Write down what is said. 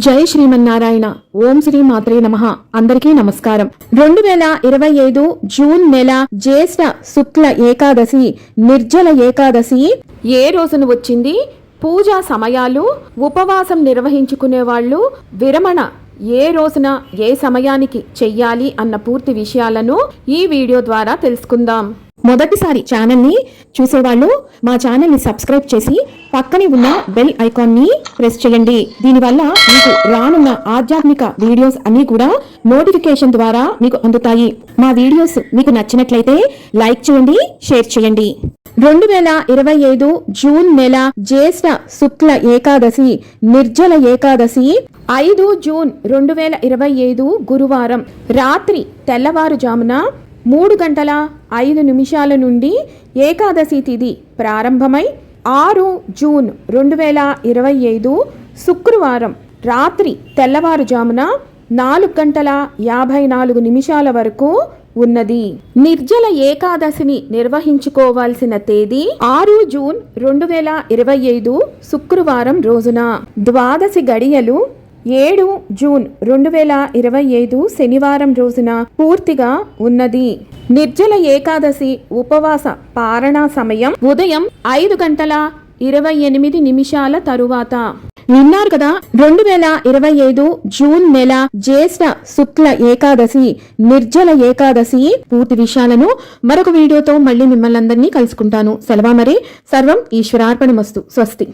జై శ్రీమన్నారాయణ. ఓం శ్రీ మాత్రే నమః. అందరికీ నమస్కారం. 2025 జూన్ నెల జ్యేష్ఠ శుక్ల ఏకాదశి నిర్జల ఏకాదశి ఏ రోజున వచ్చింది, పూజా సమయాలు, ఉపవాసం నిర్వహించుకునే వాళ్ళు విరమణ ఏ రోజున ఏ సమయానికి చెయ్యాలి అన్న పూర్తి విషయాలను ఈ వీడియో ద్వారా తెలుసుకుందాం. మొదటిసారి ఛానల్ని చూసేవాళ్ళు మా ఛానల్ని సబ్స్క్రైబ్ చేసి పక్కనే ఉన్న బెల్ ఐకాన్ని ప్రెస్ చేయండి. దీనివల్ల మీకు రానున్న ఆధ్యాత్మిక వీడియోస్ అన్ని కూడా నోటిఫికేషన్ ద్వారా మీకు అందుతాయి. మా వీడియోస్ మీకు నచ్చినట్లయితే లైక్ చేయండి, షేర్ చేయండి. 2025 జూన్ నెల జ్యేష్ఠ శుక్ల ఏకాదశి నిర్జల ఏకాదశి 5 జూన్ 2025 గురువారం రాత్రి తెల్లవారుజామున 3:05 నుండి ఏకాదశి తిథి ప్రారంభమై 6 జూన్ 2025 శుక్రవారం రాత్రి తెల్లవారుజామున 4:54 వరకు ఉన్నది. నిర్జల ఏకాదశిని నిర్వహించుకోవాల్సిన తేదీ 6 జూన్ 2025 శుక్రవారం రోజున. ద్వాదశి గడియలు 7 జూన్ 2025 శనివారం రోజున పూర్తిగా ఉన్నది. నిర్జల ఏకాదశి ఉపవాస పారణ సమయం ఉదయం 5:28 తరువాత. విన్నారు కదా, 2025 జూన్ నెల జ్యేష్ఠ శుక్ల ఏకాదశి నిర్జల ఏకాదశి పూర్తి విషయాలను మరొక వీడియోతో మళ్ళీ మిమ్మల్ని అందరినీ కలుసుకుంటాను. సెలవు మరి. సర్వం ఈశ్వరార్పణమస్తు. స్వస్తి.